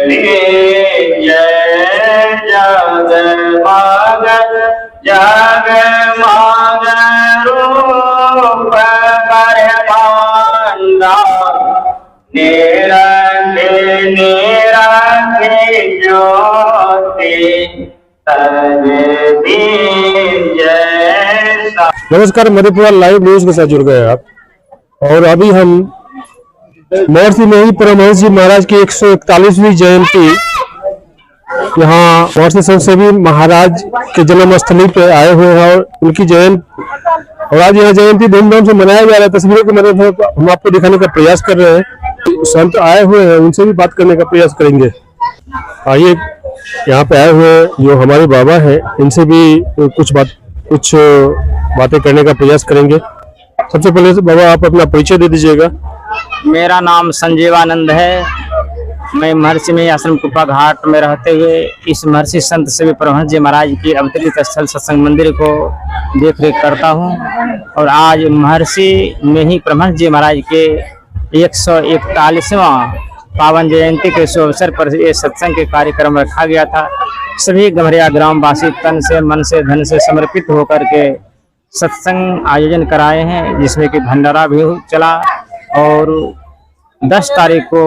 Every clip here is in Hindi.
भीम जय जगमग जगमग रूप परमानंद निरंजन निरंजन ज्योति नमस्कार, मधेपुरा लाइव न्यूज के साथ जुड़ गए आप। और अभी हम महर्षि मेही परमहंस जी महाराज की 141वीं जयंती यहाँ महर्षि संत सेवी महाराज के जन्मस्थली पे आए हुए हैं और उनकी जयंती और आज यह जयंती धूमधाम से मनाया जा रहा है। तस्वीरों के मदद से हम आपको दिखाने का प्रयास कर रहे हैं। संत आए हुए हैं, उनसे भी बात करने का प्रयास करेंगे। आइए, यहाँ पे आए हुए जो हमारे बाबा हैं, इनसे भी कुछ बातें करने का प्रयास करेंगे। सबसे पहले बाबा आप अपना परिचय दे दीजिएगा। मेरा नाम संजीवानंद है। मैं महर्षि मेही आश्रम कुप्पा घाट में रहते हुए इस महर्षि संत सेवी परमहंस जी महाराज की अवतरित स्थल सत्संग मंदिर को देख रेख करता हूँ। और आज महर्षि मेही परमहंस जी महाराज के 141वां पावन जयंती के शुभ अवसर पर ये सत्संग के कार्यक्रम रखा गया था। सभी गम्हरिया ग्राम वासी तन से मन से धन से समर्पित होकर के सत्संग आयोजन कराए हैं, जिसमें कि भंडारा भी चला और 10 तारीख को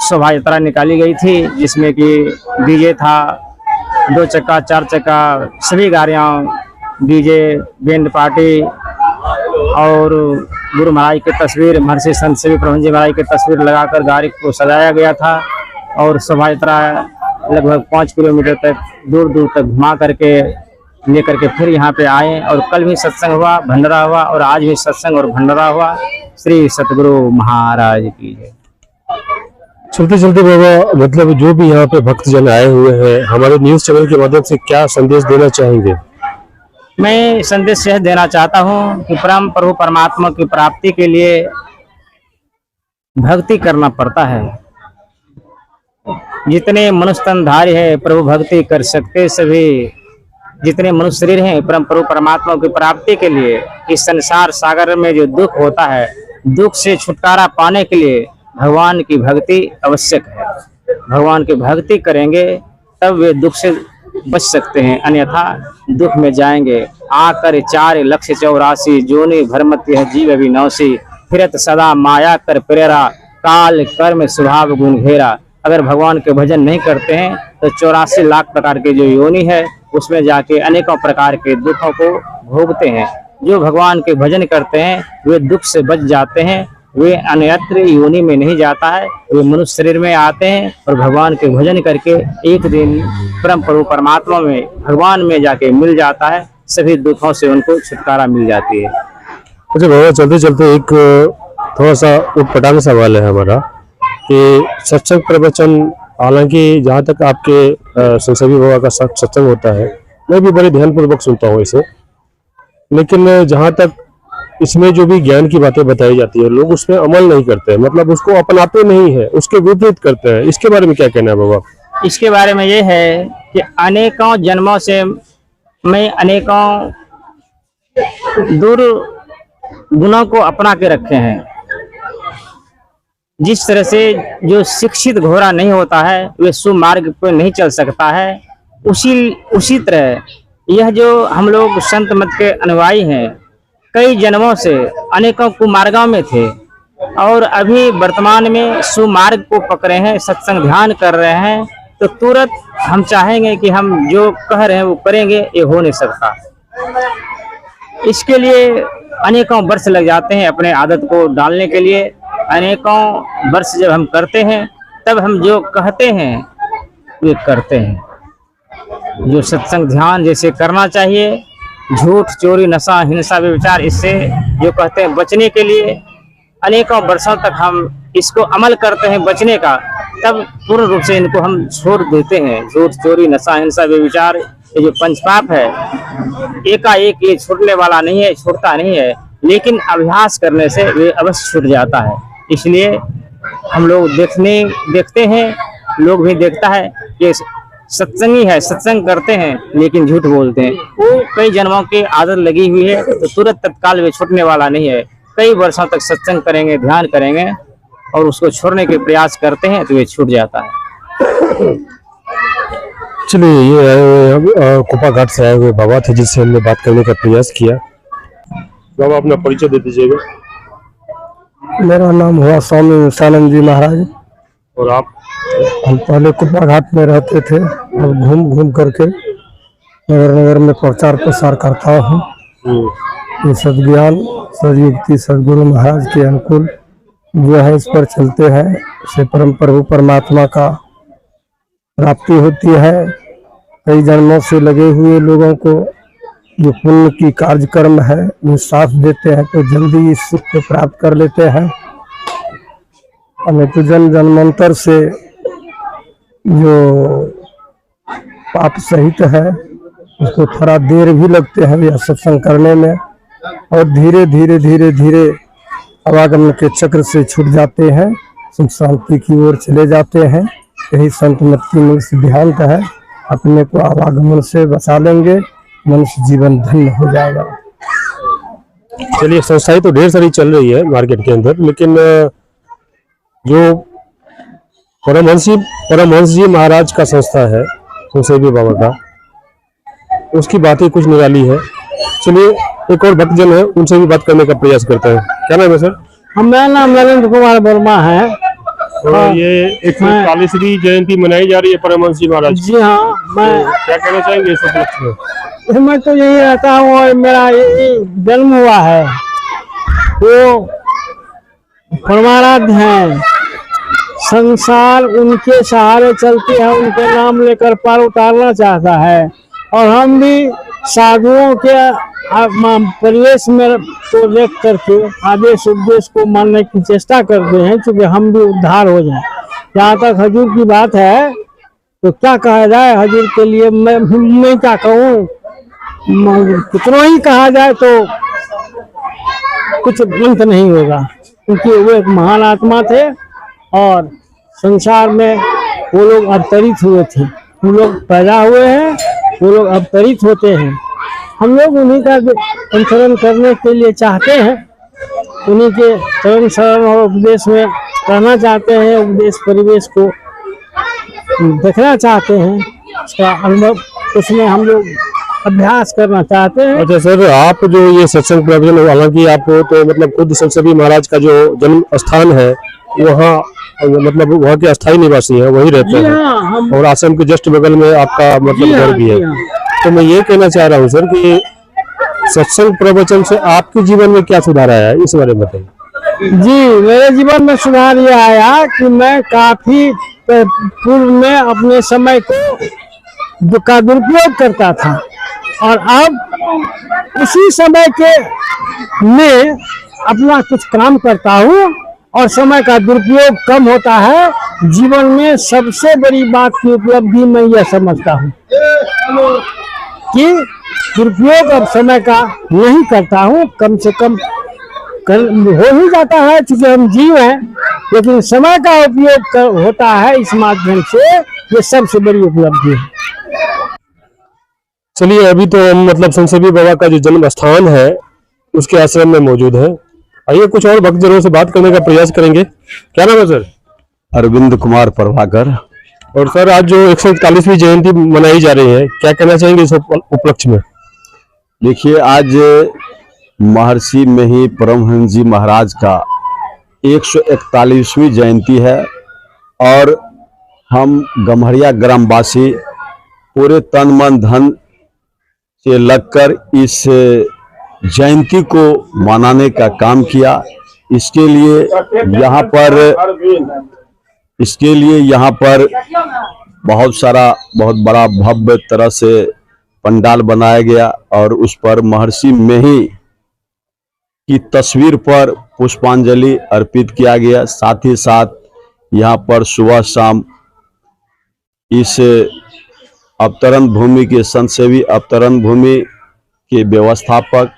शोभा यात्रा निकाली गई थी, जिसमें कि डीजे था, 2 चक्का 4 चक्का सभी गाड़ियाँ, डीजे बैंड पार्टी और गुरु महाराज की तस्वीर, महर्षि संत सेवी परमहंस जी महाराज की तस्वीर लगाकर गाड़ी को सजाया गया था। और शोभा यात्रा लगभग 5 किलोमीटर तक दूर दूर तक घुमा करके लेकर के फिर यहाँ पे आए। और कल भी सत्संग हुआ, भंडारा हुआ और आज भी सत्संग और भंडारा हुआ। श्री सतगुरु महाराज की जय। चलते चलते बाबा, मतलब जो भी यहाँ पे भक्तजन आए हुए हैं, हमारे न्यूज चैनल के माध्यम से क्या संदेश देना चाहेंगे? मैं संदेश यह देना चाहता हूँ कि परम प्रभु परमात्मा की प्राप्ति के लिए भक्ति करना पड़ता है। जितने मनुष्य तनधारी है प्रभु भक्ति कर सकते सभी। जितने मनुष्य शरीर हैं परम प्रभु परमात्मा की प्राप्ति के लिए इस संसार सागर में जो दुख होता है, दुख से छुटकारा पाने के लिए भगवान की भक्ति आवश्यक है। भगवान की भक्ति करेंगे तब वे दुख से बच सकते हैं, अन्यथा दुख में जाएंगे। आकर 4,84,000 जोनि भरमति है जीव अविनाशी, फिरत सदा माया कर प्रेरा, काल कर्म स्वभाव गुण घेरा। अगर भगवान के भजन नहीं करते हैं तो 84 लाख प्रकार के जो योनि है उसमें जाके अनेकों प्रकार के दुखों को भोगते हैं। जो भगवान के भजन करते हैं वे दुख से बच जाते हैं, वे अन्यत्र योनि में नहीं जाता है, वे मनुष्य शरीर में आते हैं और भगवान के भजन करके एक दिन परम प्रभु परमात्मा में भगवान में जाके मिल जाता है। सभी दुखों से उनको छुटकारा मिल जाती है। अच्छा बाबा, चलते चलते एक थोड़ा सा उटपटांग सवाल है हमारा कि सत्संग प्रवचन, हालांकि जहाँ तक आपके संत सेवी बाबा का सत्संग होता है, मैं भी बड़े ध्यानपूर्वक सुनता हूँ इसे, लेकिन जहाँ तक इसमें जो भी ज्ञान की बातें बताई जाती है लोग उसमें अमल नहीं करते हैं, मतलब उसको अपनाते नहीं है, उसके विपरीत करते हैं। इसके बारे में क्या कहना है बाबा? इसके बारे में ये है कि अनेकों जन्मों से मैं अनेकों दुर्गुणों को अपना के रखे हैं। जिस तरह से जो शिक्षित घोड़ा नहीं होता है वे सुमार्ग पर नहीं चल सकता है, उसी तरह यह जो हम लोग संत मत के अनुयायी हैं, कई जन्मों से अनेकों कुमार्गों में थे और अभी वर्तमान में सुमार्ग को पकड़े हैं, सत्संग ध्यान कर रहे हैं, तो तुरंत हम चाहेंगे कि हम जो कह रहे हैं वो करेंगे, ये हो नहीं सकता। इसके लिए अनेकों वर्ष लग जाते हैं अपने आदत को डालने के लिए। अनेकों वर्ष जब हम करते हैं तब हम जो कहते हैं वे करते हैं। जो सत्संग ध्यान जैसे करना चाहिए, झूठ चोरी नशा हिंसा व्यभिचार, इससे जो कहते हैं बचने के लिए अनेकों वर्षों तक हम इसको अमल करते हैं बचने का, तब पूर्ण रूप से इनको हम छोड़ देते हैं। झूठ चोरी नशा हिंसा व्यभिचार, ये जो पंचपाप है, एकाएक ये छूटने वाला नहीं है, छूटता नहीं है, लेकिन अभ्यास करने से वे अवश्य छूट जाता है। इसलिए हम लोग देखते हैं, लोग भी देखता है कि सत्संगी है, सत्संग करते हैं लेकिन झूठ बोलते हैं। वो कई जन्मों की आदत लगी हुई है, तो तुरंत तत्काल वे छूटने वाला नहीं है। कई वर्षों तक सत्संग करेंगे, ध्यान करेंगे और उसको छोड़ने के प्रयास करते हैं तो वे छूट जाता है। चलिए, ये आए हुए कुपा घाट से आए हुए बाबा थे जिससे हमने बात करने का प्रयास किया। बाबा, अपना परिचय दे दीजिएगा। मेरा नाम हुआ स्वामी सानंद जी महाराज। और आप? हम पहले कुपा घाट में रहते थे और घूम घूम करके नगर नगर में प्रचार प्रसार करता हूँ। ये सद्ज्ञान सदयुक्ति सदगुरु महाराज के अनुकूल जो है इस पर चलते हैं, से परम प्रभु परमात्मा का प्राप्ति होती है। कई जन्मों से लगे हुए लोगों को जो पुण्य की कार्यक्रम है वो साथ देते हैं तो जल्दी इस सुख को प्राप्त कर लेते हैं। हमें तो जन्मांतर से जो पाप सहित है उसको थोड़ा देर भी लगते हैं यह सत्संग करने में, और धीरे धीरे धीरे धीरे आवागमन के चक्र से छूट जाते हैं, सुख शांति की ओर चले जाते हैं। यही संत मत की मूल सिद्धांत है। अपने को आवागमन से बचा लेंगे, मनुष्य जीवन धन्य हो जाएगा। चलिए, संस्थाएं तो ढेर सारी चल रही है मार्केट के अंदर, लेकिन जो परमहंस जी महाराज का संस्था है संसेवी बाबा का, उसकी बातें कुछ निराली है। चलिए, एक और भक्तजन है, उनसे भी बात करने का प्रयास करते हैं। क्या नाम है सर? मेरा नाम नरेंद्र कुमार वर्मा है। तो ये 141वीं जयंती मनाई जा रही है परमहंस जी महाराज। जी हाँ, मैं क्या कहना चाहेंगे इस उपलक्ष्य में? मैं तो यही रहता हूँ और मेरा यही जन्म हुआ है। वो परमाराध्य हैं, संसार उनके सहारे चलते हैं, उनके नाम लेकर पार उतारना चाहता है। और हम भी साधुओं के परिवेश में को देख करके आदेश उपदेश को मानने की चेष्टा करते हैं, क्योंकि हम भी उद्धार हो जाए। जहाँ तक हजूर की बात है तो क्या कहा जाए हजूर के लिए, मैं क्या कहूँ, कितना ही कहा जाए तो कुछ अंत नहीं होगा, क्योंकि वो एक महान आत्मा थे और संसार में वो लोग अवतरित हुए थे। वो लोग पैदा हुए हैं, वो लोग अवतरित होते हैं। हम लोग उन्हीं का अनुसरण करने के लिए चाहते हैं, उन्हीं के चरण शरण और उपदेश में रहना चाहते हैं, उपदेश परिवेश को देखना चाहते हैं, उसका अनुभव उसमें हम लोग अभ्यास करना चाहते हैं। अच्छा सर, आप जो ये सत्संग प्रवचन, हालांकि आप तो मतलब खुद संसेवी महाराज का जो जन्म स्थान है वहाँ मतलब वहाँ के अस्थायी निवासी हैं, वही रहते हैं, और आश्रम के जस्ट बगल में आपका मतलब घर भी है। तो मैं ये कहना चाह रहा हूँ सर कि सत्संग प्रवचन से आपके जीवन में क्या सुधार आया है, इस बारे में बताइए। जी, मेरे जीवन में सुधार ये आया कि मैं काफी पूर्व में अपने समय को का दुरुपयोग करता था, और अब उसी समय के में अपना कुछ काम करता हूँ और समय का दुरुपयोग कम होता है। जीवन में सबसे बड़ी बात की उपलब्धि मैं यह समझता हूँ कि दुरुपयोग अब समय का नहीं करता हूँ, कम से कम हो ही जाता है क्योंकि हम जीव हैं, लेकिन समय का उपयोग होता है इस माध्यम से, ये सबसे बड़ी उपलब्धि है। चलिए, अभी तो हम मतलब संसेवी बाबा का जो जन्म स्थान है उसके आश्रम में मौजूद है। आइए कुछ और भक्तजनों से बात करने का प्रयास करेंगे। क्या नाम है सर? अरविंद कुमार प्रभाकर। और सर, आज जो 141वीं जयंती मनाई जा रही है, क्या कहना चाहेंगे इस उपलक्ष्य में? देखिए, आज महर्षि में ही परमहंस जी महाराज का 141वीं जयंती है, और हम गम्हरिया ग्रामवासी पूरे तन मन धन से लगकर इस जयंती को मनाने का काम किया। इसके लिए यहाँ पर बहुत बड़ा भव्य तरह से पंडाल बनाया गया, और उस पर महर्षि में ही की तस्वीर पर पुष्पांजलि अर्पित किया गया। साथ ही साथ यहाँ पर सुबह शाम इस अवतरण भूमि के संतसेवी अवतरण भूमि के व्यवस्थापक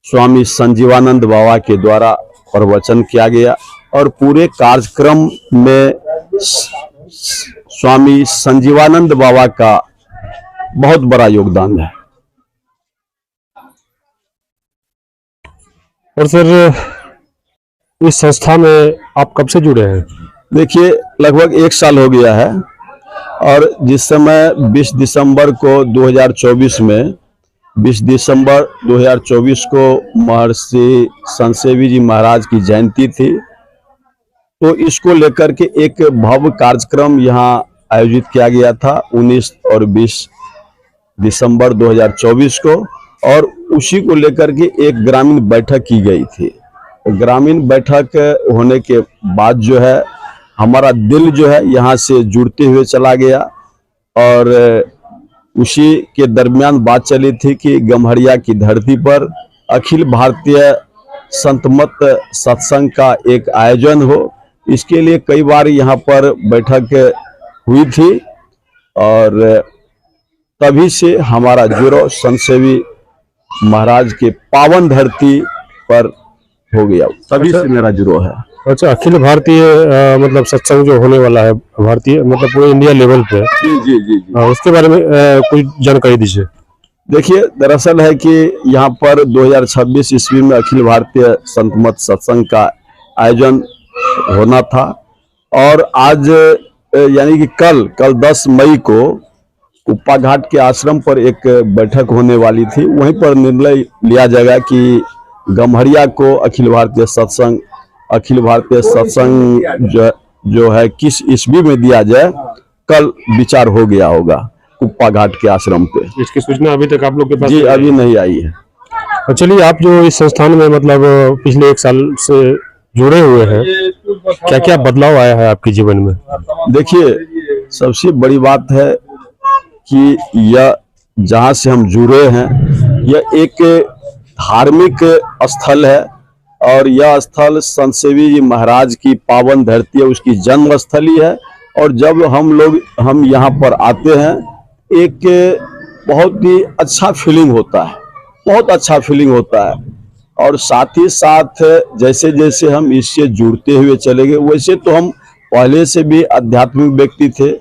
स्वामी संजीवानंद बाबा के द्वारा प्रवचन किया गया, और पूरे कार्यक्रम में स्वामी संजीवानंद बाबा का बहुत बड़ा योगदान है। और सर, इस संस्था में आप कब से जुड़े हैं? देखिए लगभग 1 साल हो गया है और जिस समय 20 दिसंबर को 2024 को महर्षि संत सेवी जी महाराज की जयंती थी, तो इसको लेकर के एक भव्य कार्यक्रम यहाँ आयोजित किया गया था 19 और 20 दिसंबर 2024 को, और उसी को लेकर के एक ग्रामीण बैठक की गई थी। ग्रामीण बैठक होने के बाद जो है हमारा दिल जो है यहाँ से जुड़ते हुए चला गया, और उसी के दरमियान बात चली थी कि गम्हरिया की धरती पर अखिल भारतीय संत मत सत्संग का एक आयोजन हो। इसके लिए कई बार यहाँ पर बैठक हुई थी और तभी से हमारा जुड़ाव संत सेवी महाराज के पावन धरती पर हो गया, तभी से मेरा जुड़ाव है। अच्छा, अखिल भारतीय मतलब सत्संग जो होने वाला है भारतीय मतलब पूरे इंडिया लेवल पे, जी जी जी जी। उसके बारे में कोई जानकारी दीजिए। देखिए दरअसल है कि यहाँ पर 2026 ईस्वी में अखिल भारतीय संत मत सत्संग का आयोजन होना था, और आज यानी कि कल 10 मई को कुप्पा घाट के आश्रम पर एक बैठक होने वाली थी। वहीं पर निर्णय लिया जाएगा कि गम्हरिया को अखिल भारतीय सत्संग जो है किस ईस्वी में दिया जाए, कल विचार हो गया होगा कुप्पा घाट के आश्रम पे। इसकी सूचना अभी तक आप लोग के पास जी अभी नहीं आई है। तो चलिए, आप जो इस संस्थान में मतलब पिछले 1 साल से जुड़े हुए हैं, क्या क्या बदलाव आया है आपके जीवन में? देखिए सबसे बड़ी बात है कि यह जहाँ से हम जुड़े हैं यह एक धार्मिक स्थल है, और यह स्थल संत सेवी जी महाराज की पावन धरती है, उसकी जन्म स्थली है। और जब हम यहाँ पर आते हैं एक बहुत ही अच्छा फीलिंग होता है, बहुत अच्छा फीलिंग होता है। और साथ ही साथ जैसे जैसे हम इससे जुड़ते हुए चले गए, वैसे तो हम पहले से भी आध्यात्मिक व्यक्ति थे,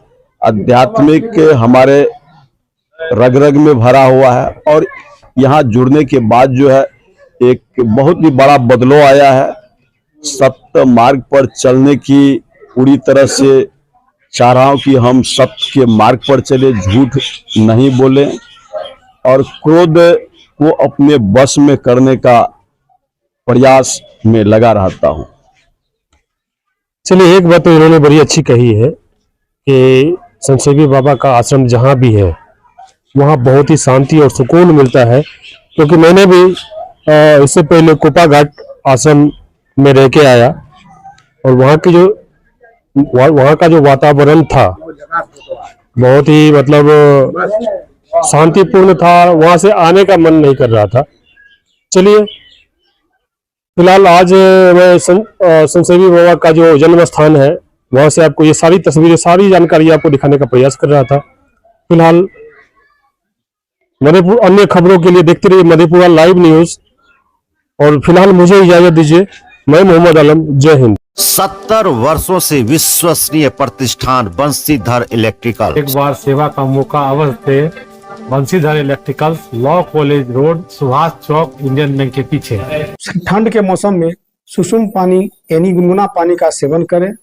आध्यात्मिक हमारे रग रग में भरा हुआ है, और यहाँ जुड़ने के बाद जो है एक बहुत ही बड़ा बदलाव आया है। सत्य मार्ग पर चलने की पूरी तरह से चाह रहा हूँ कि हम सत्य के मार्ग पर चले, झूठ नहीं बोले, और क्रोध को अपने बस में करने का प्रयास में लगा रहता हूँ। चलिए, एक बात तो इन्होंने बड़ी अच्छी कही है कि संत सेवी बाबा का आश्रम जहाँ भी है वहाँ बहुत ही शांति और सुकून मिलता है, क्योंकि मैंने भी इससे पहले कुप्पा घाट आश्रम में रह के आया, और वहाँ का जो वातावरण था बहुत ही मतलब शांतिपूर्ण था, वहाँ से आने का मन नहीं कर रहा था। चलिए, फिलहाल आज मैं संत सेवी बाबा का जो जन्म स्थान है वहाँ से आपको ये सारी तस्वीरें, सारी जानकारी आपको दिखाने का प्रयास कर रहा था। फिलहाल मधेपुरा अन्य खबरों के लिए देखते रहिए मधेपुरा लाइव न्यूज, और फिलहाल मुझे इजाजत दीजिए। मैं मोहम्मद आलम, जय हिंद। 70 वर्षों से विश्वसनीय प्रतिष्ठान बंसीधर इलेक्ट्रिकल। एक बार सेवा का मौका अवश्य थे। Bansidhar electricals, law college road, Subhash Chowk, Indian bank के पीछे। ठंड के मौसम में सुसुम पानी यानी गुनगुना पानी का सेवन करें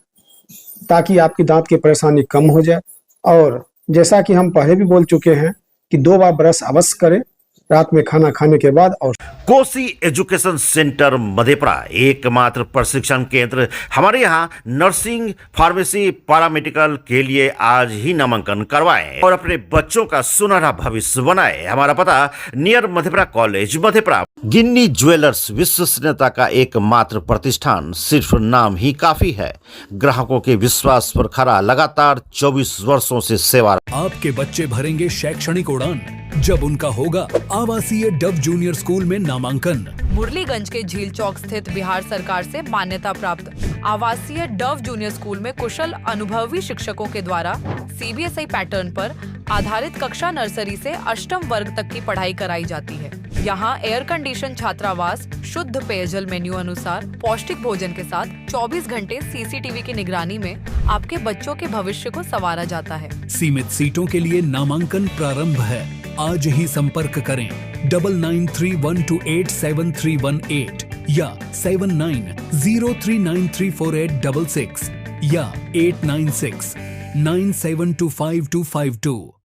ताकि आपकी दांत की परेशानी कम हो जाए। और जैसा कि हम पहले भी बोल चुके हैं कि 2 बार ब्रश अवश्य करें रात में खाना खाने के बाद। और कोसी एजुकेशन सेंटर मधेपुरा एकमात्र प्रशिक्षण केंद्र। हमारे यहाँ नर्सिंग, फार्मेसी, पैरामेडिकल के लिए आज ही नामांकन करवाएं और अपने बच्चों का सुनहरा भविष्य बनाएं। हमारा पता नियर मधेपुरा कॉलेज मधेपुरा। गिन्नी ज्वेलर्स विश्वसनीयता का एकमात्र प्रतिष्ठान, सिर्फ नाम ही काफी है। ग्राहकों के विश्वास पर खरा लगातार 24 वर्षों से सेवा। आपके बच्चे भरेंगे शैक्षणिक उड़ान जब उनका होगा आवासीय डव जूनियर स्कूल में नामांकन। मुरलीगंज के झील चौक स्थित बिहार सरकार से मान्यता प्राप्त आवासीय डव जूनियर स्कूल में कुशल अनुभवी शिक्षकों के द्वारा सीबीएसई पैटर्न पर आधारित कक्षा नर्सरी से 8वीं वर्ग तक की पढ़ाई कराई जाती है। यहाँ एयर कंडीशन छात्रावास, शुद्ध पेयजल मेन्यू अनुसार पौष्टिक भोजन के साथ 24 घंटे सीसीटीवी की निगरानी में आपके बच्चों के भविष्य को संवारा जाता है। सीमित सीटों के लिए नामांकन प्रारंभ है। आज ही संपर्क करें 9931287318 या 7903934866। या 8969725252।